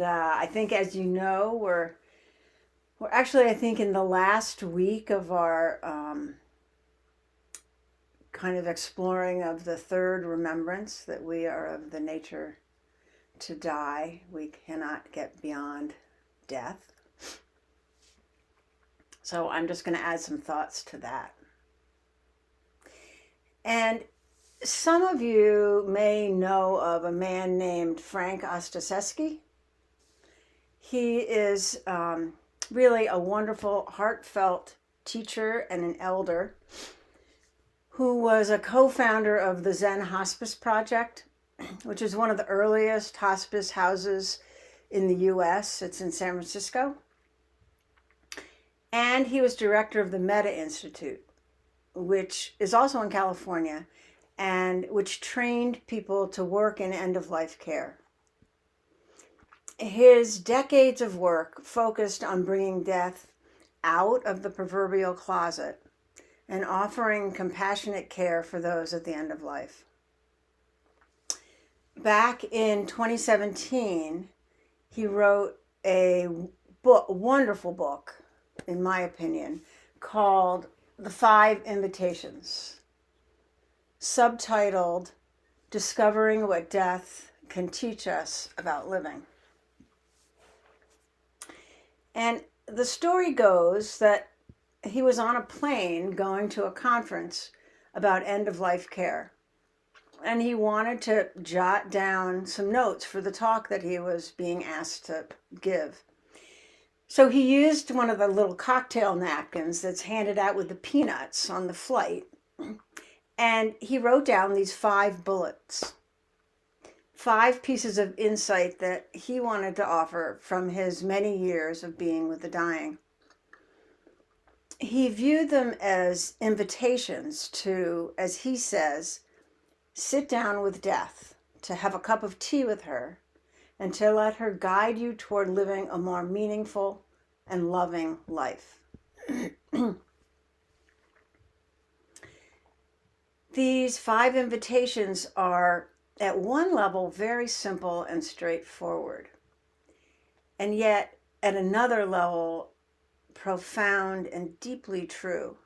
I think, as you know, we're actually, I think, in the last week of our kind of exploring of the third remembrance, that we are of the nature to die. We cannot get beyond death. So I'm just going to add some thoughts to that. And some of you may know of a man named Frank Ostaseski. He is really a wonderful, heartfelt teacher and an elder who was a co-founder of the Zen Hospice Project, which is one of the earliest hospice houses in the US. It's in San Francisco. And he was director of the Metta Institute, which is also in California, and which trained people to work in end-of-life care. His decades of work focused on bringing death out of the proverbial closet and offering compassionate care for those at the end of life. Back in 2017, he wrote a wonderful book, in my opinion, called The 5 Invitations, subtitled Discovering What Death Can Teach Us About Living. And the story goes that he was on a plane going to a conference about end-of-life care. And he wanted to jot down some notes for the talk that he was being asked to give. So he used one of the little cocktail napkins that's handed out with the peanuts on the flight. And he wrote down these 5 bullets, 5 pieces of insight that he wanted to offer from his many years of being with the dying. He viewed them as invitations to, as he says, sit down with death, to have a cup of tea with her, and to let her guide you toward living a more meaningful and loving life. These 5 invitations are, at one level, very simple and straightforward, and yet at another level, profound and deeply true.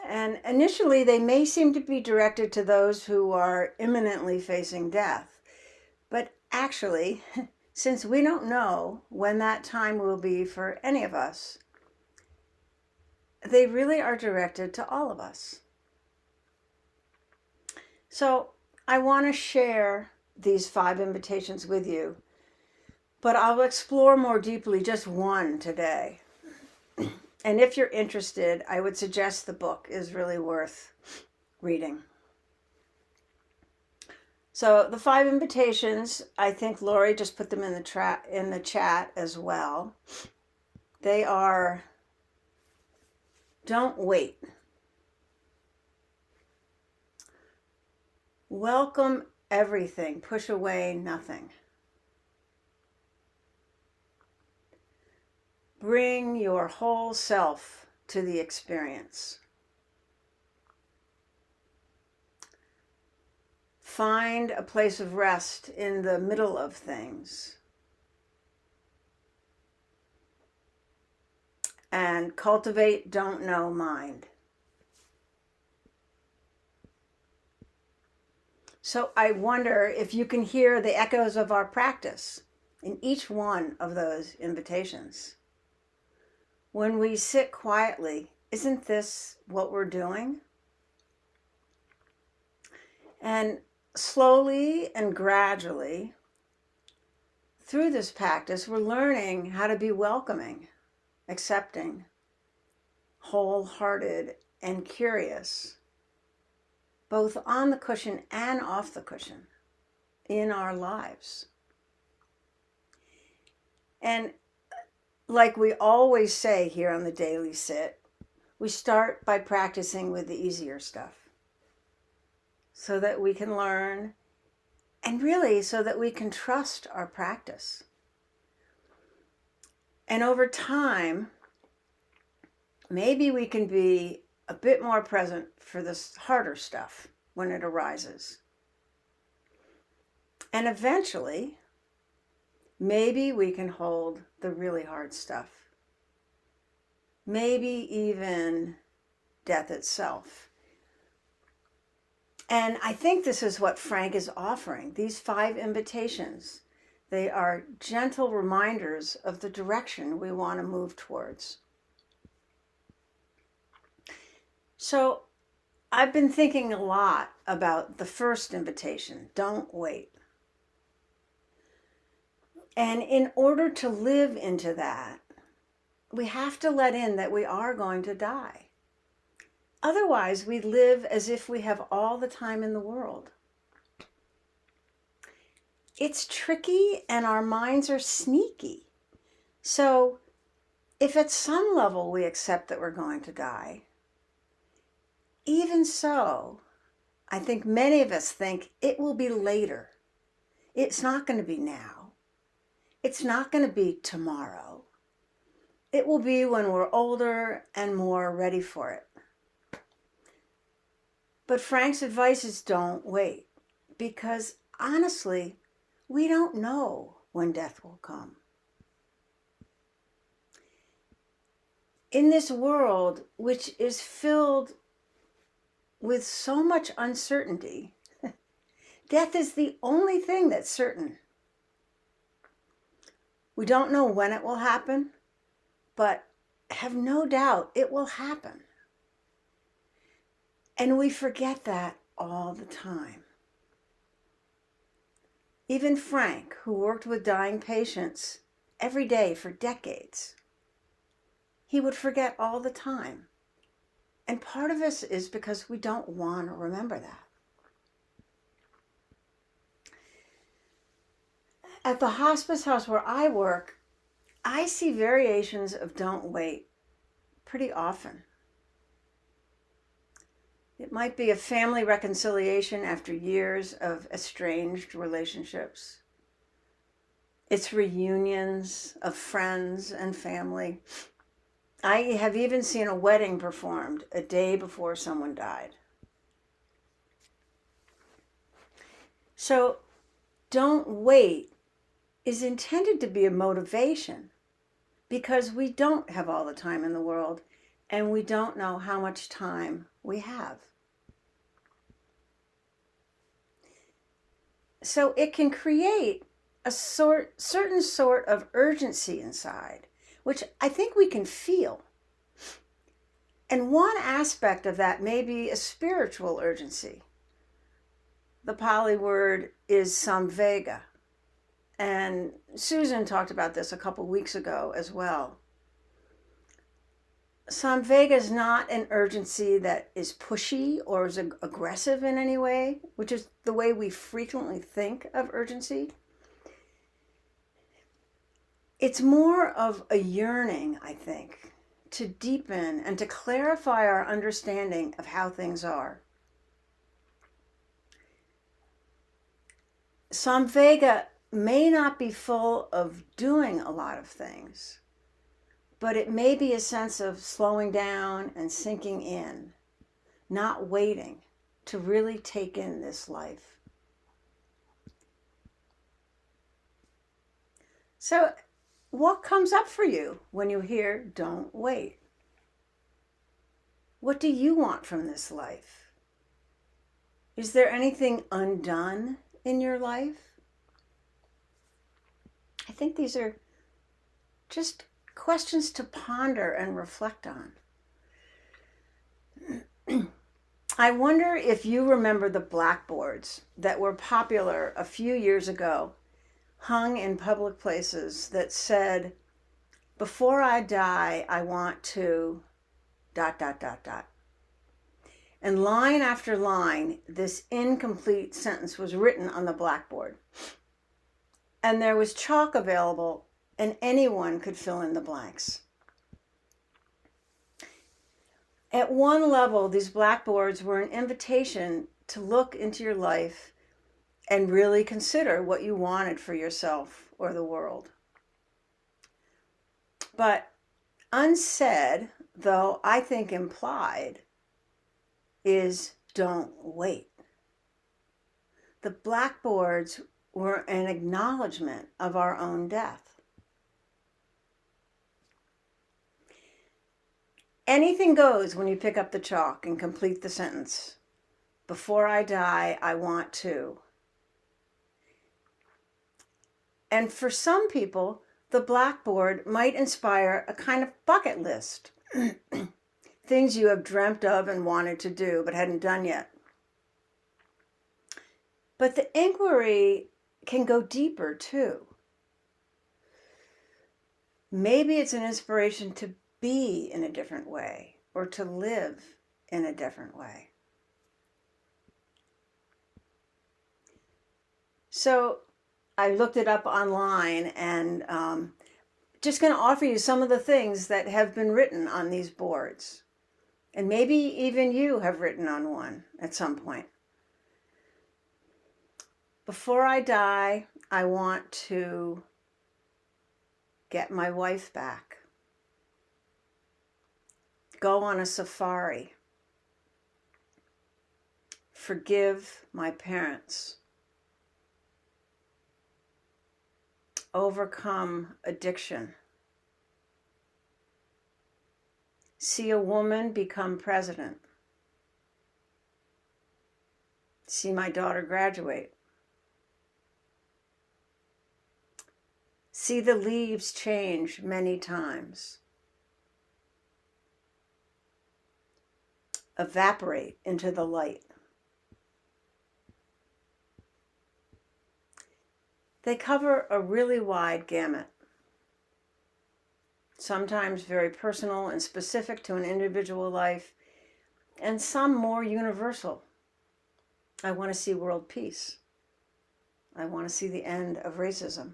And initially, they may seem to be directed to those who are imminently facing death. But actually, since we don't know when that time will be for any of us, they really are directed to all of us. So I want to share these 5 invitations with you, but I'll explore more deeply just one today. And if you're interested, I would suggest the book is really worth reading. So the 5 invitations, I think Lori just put them in the chat as well. They are: don't wait. Welcome everything, push away nothing. Bring your whole self to the experience. Find a place of rest in the middle of things. And cultivate don't know mind. So I wonder if you can hear the echoes of our practice in each one of those invitations. When we sit quietly, isn't this what we're doing? And slowly and gradually, through this practice, we're learning how to be welcoming, accepting, wholehearted, and curious, both on the cushion and off the cushion in our lives. And like we always say here on the Daily Sit, we start by practicing with the easier stuff so that we can learn, and really so that we can trust our practice. And over time, maybe we can be a bit more present for this harder stuff when it arises. And eventually, maybe we can hold the really hard stuff. Maybe even death itself. And I think this is what Frank is offering, these 5 invitations. They are gentle reminders of the direction we want to move towards. So I've been thinking a lot about the first invitation, don't wait. And in order to live into that, we have to let in that we are going to die. Otherwise, we live as if we have all the time in the world. It's tricky and our minds are sneaky. So if at some level we accept that we're going to die, even so, I think many of us think it will be later. It's not going to be now. It's not going to be tomorrow. It will be when we're older and more ready for it. But Frank's advice is don't wait, because honestly, we don't know when death will come. In this world, which is filled with so much uncertainty, death is the only thing that's certain. We don't know when it will happen, but have no doubt it will happen. And we forget that all the time. Even Frank, who worked with dying patients every day for decades, he would forget all the time. And part of this is because we don't want to remember that. At the hospice house where I work, I see variations of don't wait pretty often. It might be a family reconciliation after years of estranged relationships. It's reunions of friends and family. I have even seen a wedding performed a day before someone died. So, don't wait is intended to be a motivation because we don't have all the time in the world and we don't know how much time we have. So it can create a certain sort of urgency inside, which I think we can feel. And one aspect of that may be a spiritual urgency. The Pali word is samvega. And Susan talked about this a couple weeks ago as well. Samvega is not an urgency that is pushy or is aggressive in any way, which is the way we frequently think of urgency. It's more of a yearning, I think, to deepen and to clarify our understanding of how things are. Samvega may not be full of doing a lot of things, but it may be a sense of slowing down and sinking in, not waiting to really take in this life. So, what comes up for you when you hear don't wait? What do you want from this life? Is there anything undone in your life? I think these are just questions to ponder and reflect on. I wonder if you remember the blackboards that were popular a few years ago, hung in public places that said, "Before I die, I want to ... And line after line, this incomplete sentence was written on the blackboard. And there was chalk available, and anyone could fill in the blanks. At one level, these blackboards were an invitation to look into your life and really consider what you wanted for yourself or the world. But unsaid, though I think implied, is don't wait. The blackboards were an acknowledgement of our own death. Anything goes when you pick up the chalk and complete the sentence. Before I die, I want to. And for some people, the blackboard might inspire a kind of bucket list. Things you have dreamt of and wanted to do but hadn't done yet. But the inquiry can go deeper too. Maybe it's an inspiration to be in a different way or to live in a different way. So I looked it up online and just going to offer you some of the things that have been written on these boards. And maybe even you have written on one at some point. Before I die, I want to get my wife back. Go on a safari. Forgive my parents. Overcome addiction. See a woman become president. See my daughter graduate. See the leaves change many times. Evaporate into the light. They cover a really wide gamut. Sometimes very personal and specific to an individual life, and some more universal. I want to see world peace. I want to see the end of racism.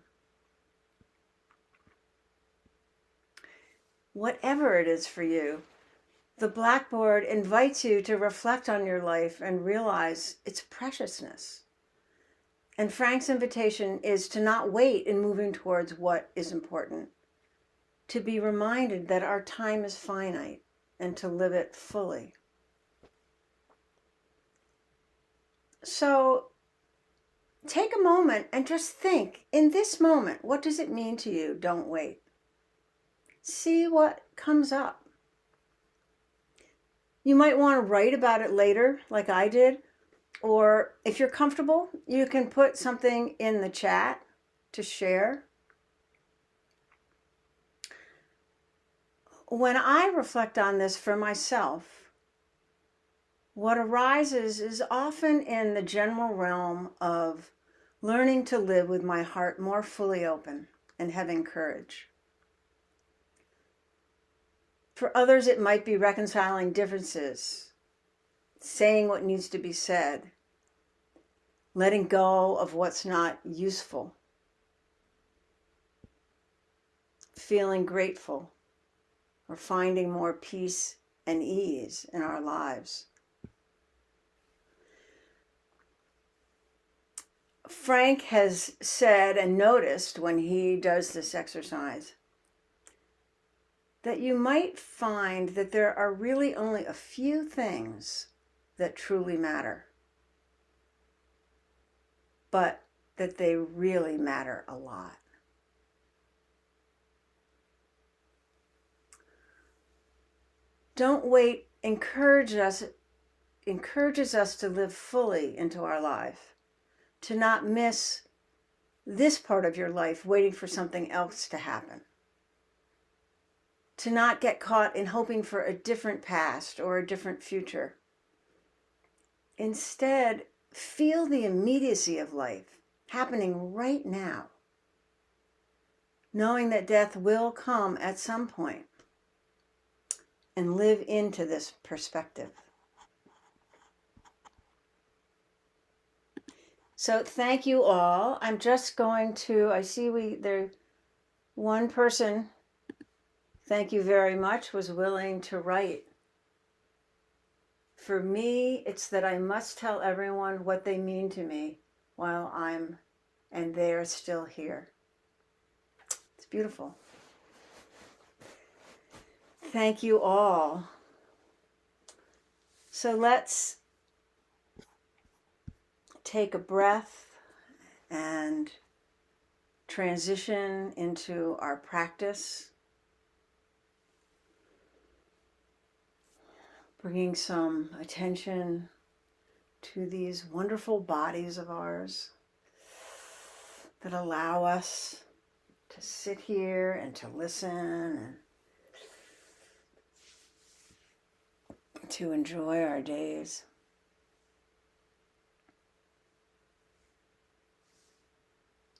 Whatever it is for you, the blackboard invites you to reflect on your life and realize its preciousness. And Frank's invitation is to not wait in moving towards what is important, to be reminded that our time is finite and to live it fully. So take a moment and just think, in this moment, what does it mean to you? Don't wait. See what comes up. You might want to write about it later, like I did, or if you're comfortable, you can put something in the chat to share. When I reflect on this for myself, what arises is often in the general realm of learning to live with my heart more fully open and having courage. For others, it might be reconciling differences, saying what needs to be said, letting go of what's not useful, feeling grateful, or finding more peace and ease in our lives. Frank has said and noticed when he does this exercise that you might find that there are really only a few things that truly matter, but that they really matter a lot. Don't wait encourages us to live fully into our life, to not miss this part of your life waiting for something else to happen, to not get caught in hoping for a different past or a different future. Instead, feel the immediacy of life happening right now, knowing that death will come at some point, and live into this perspective. So thank you all. I'm just going to, I see there one person, thank you very much, was willing to write. For me, it's that I must tell everyone what they mean to me while and they're still here. It's beautiful. Thank you all. So let's take a breath and transition into our practice, bringing some attention to these wonderful bodies of ours that allow us to sit here and to listen and to enjoy our days.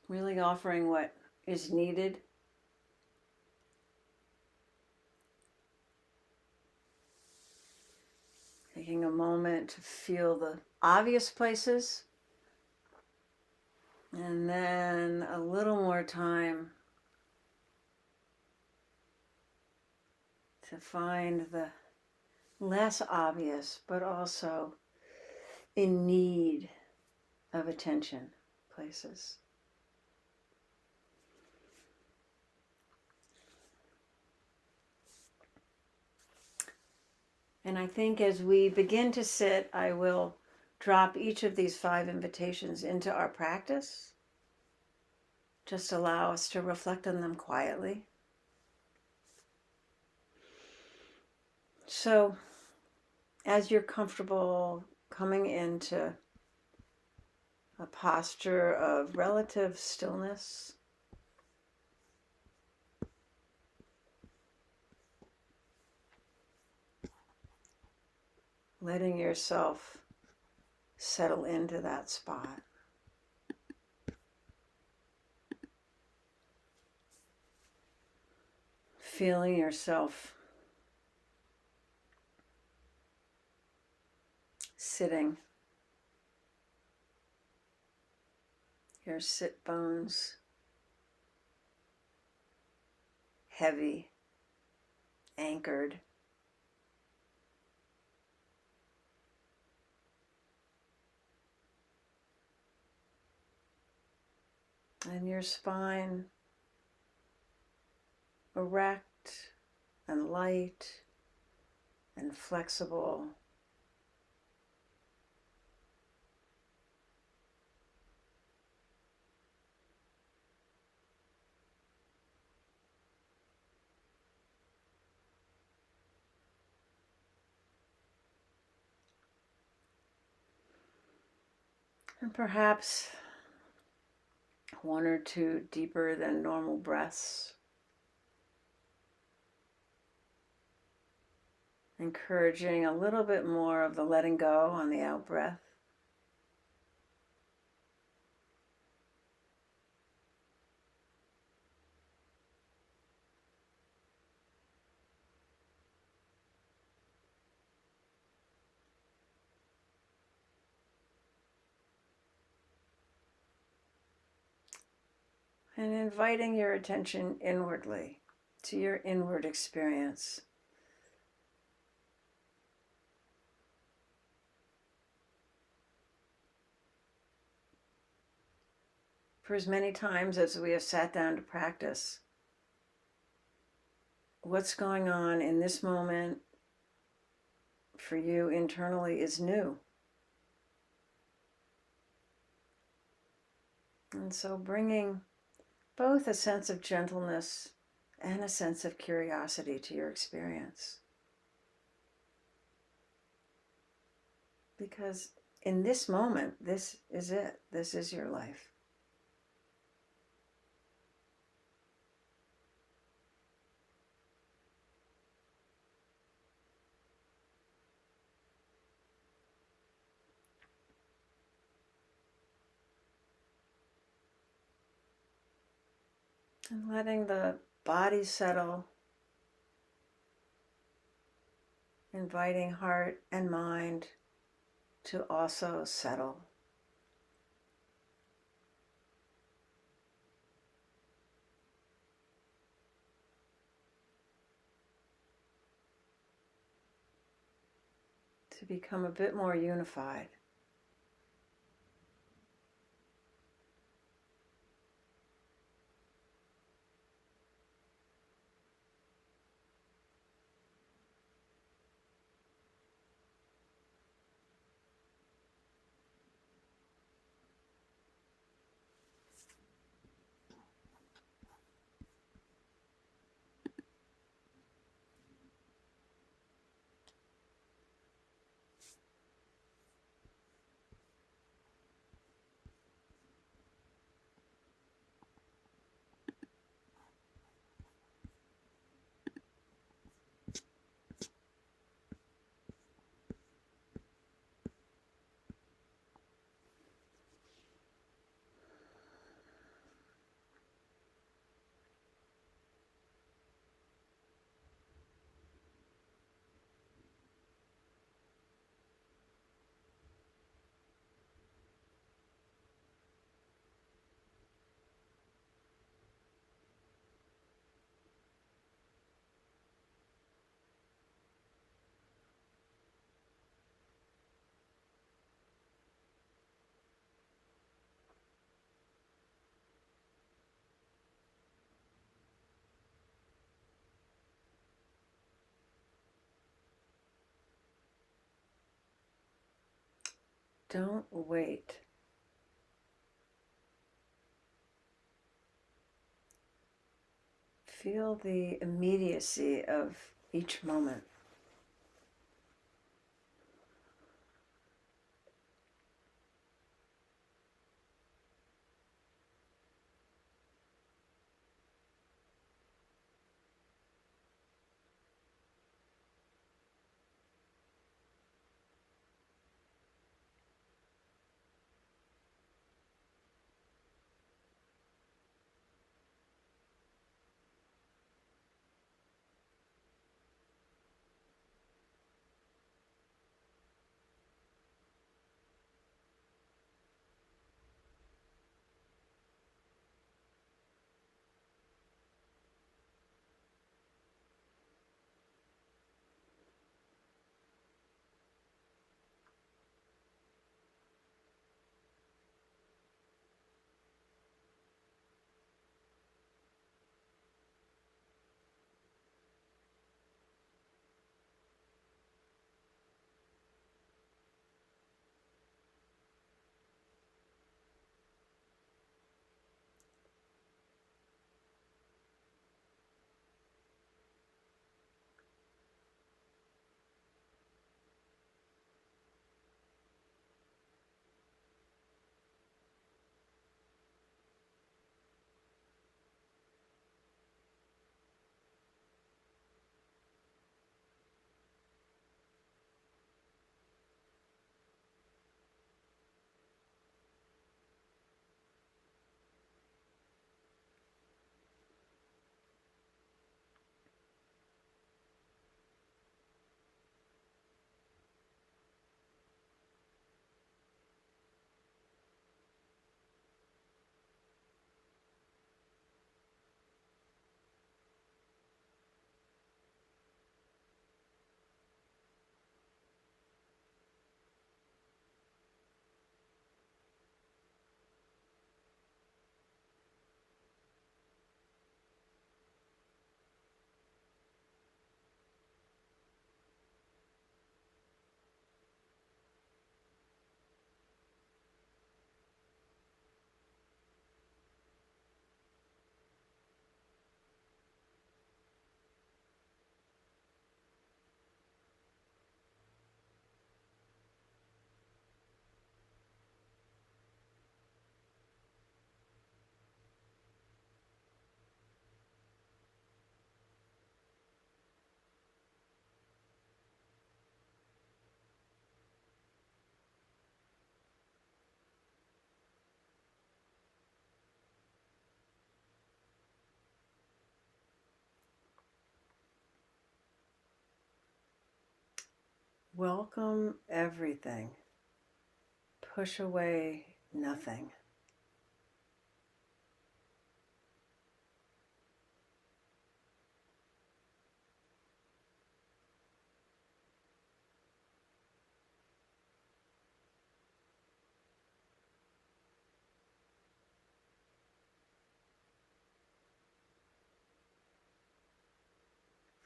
Really offering what is needed. Taking a moment to feel the obvious places, and then a little more time to find the less obvious but also in need of attention places. And I think as we begin to sit, I will drop each of these 5 invitations into our practice. Just allow us to reflect on them quietly. So, as you're comfortable coming into a posture of relative stillness, letting yourself settle into that spot. Feeling yourself sitting, your sit bones heavy, anchored. And your spine erect and light and flexible. And perhaps 1 or 2 deeper than normal breaths. Encouraging a little bit more of the letting go on the out breath. And inviting your attention inwardly to your inward experience. For as many times as we have sat down to practice, what's going on in this moment for you internally is new. And so bringing both a sense of gentleness and a sense of curiosity to your experience. Because in this moment, this is it. This is your life. And letting the body settle, inviting heart and mind to also settle. To become a bit more unified. Don't wait. Feel the immediacy of each moment. Welcome everything. Push away nothing.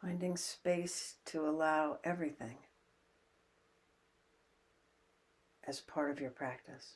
Finding space to allow everything as part of your practice.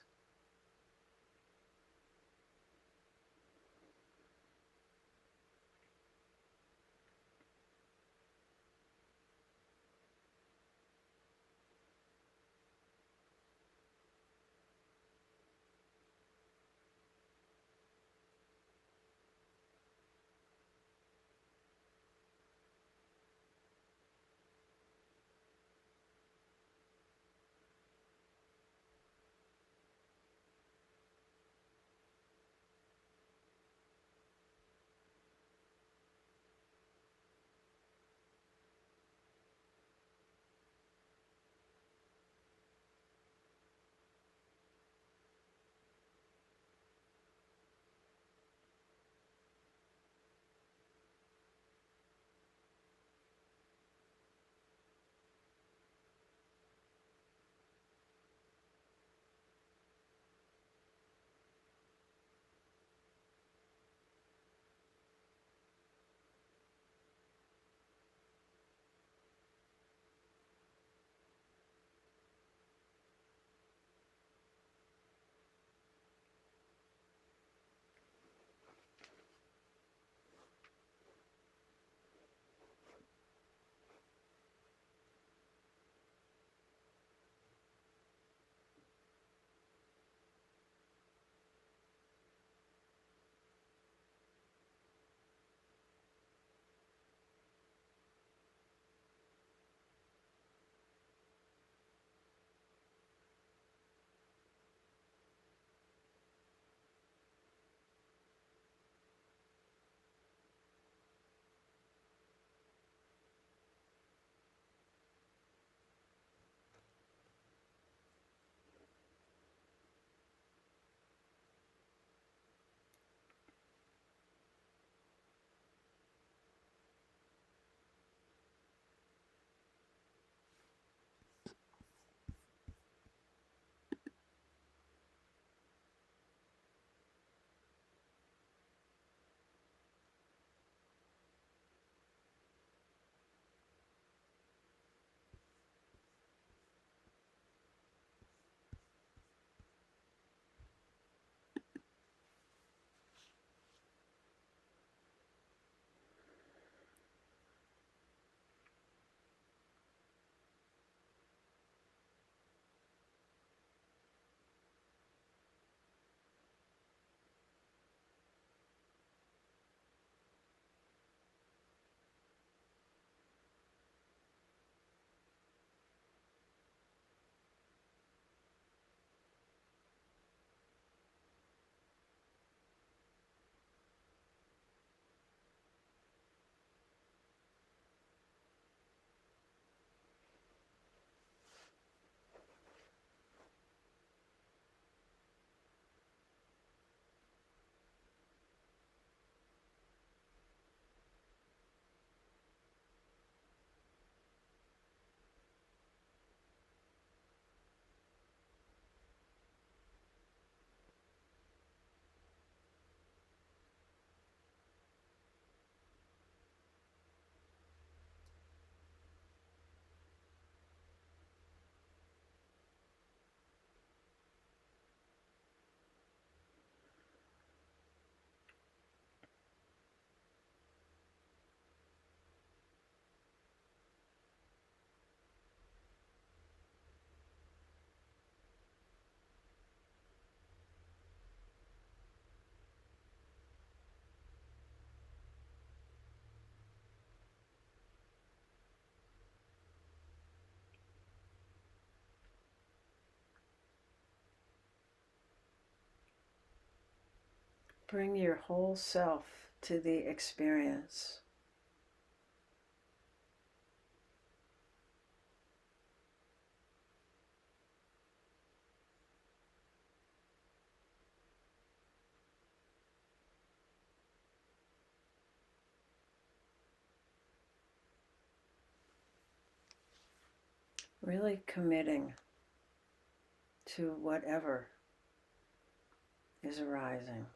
Bring your whole self to the experience. Really committing to whatever is arising.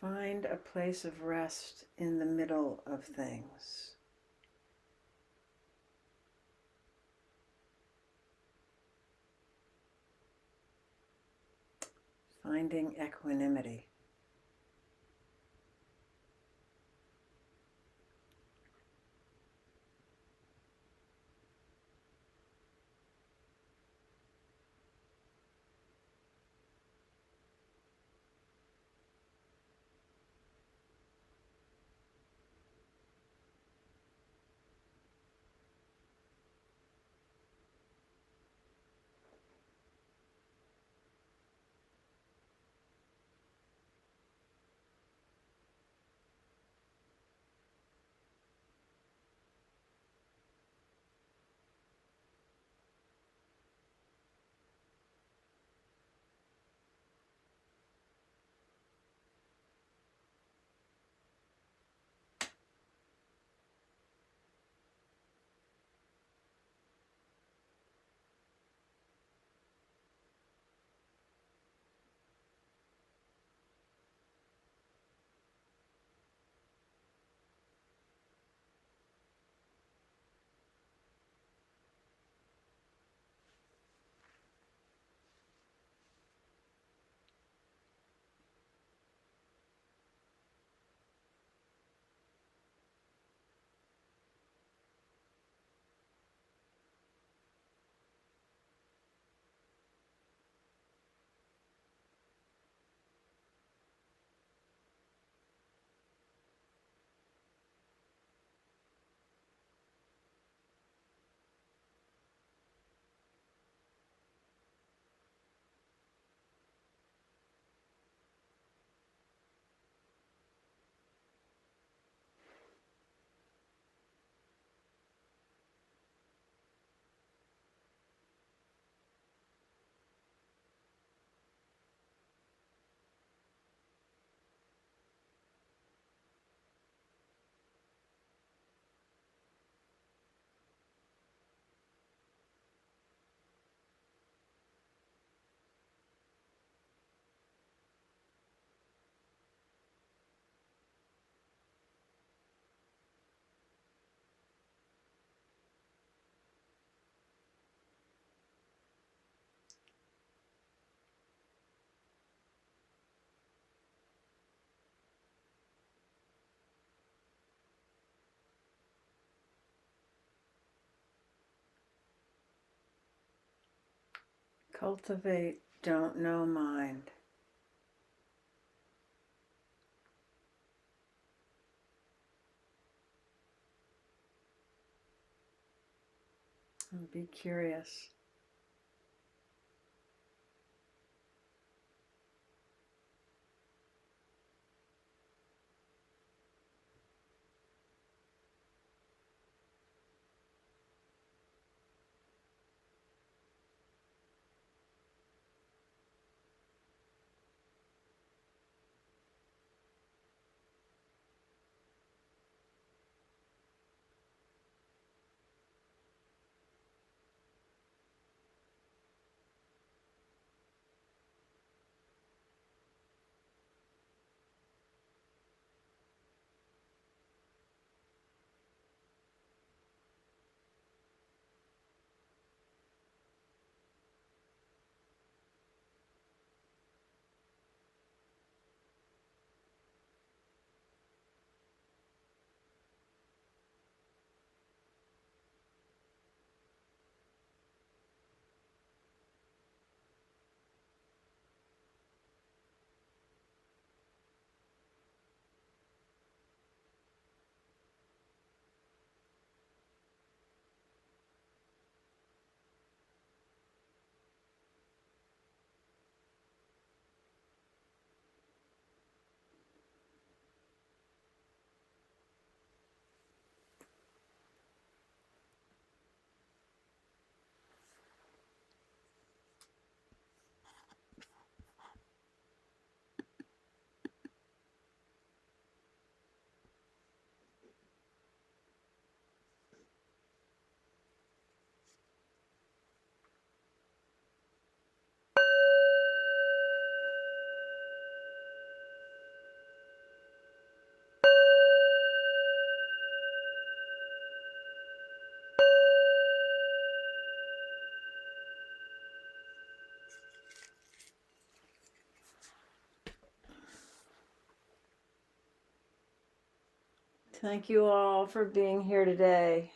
Find a place of rest in the middle of things. Finding equanimity. Cultivate don't know mind. And be curious. Thank you all for being here today.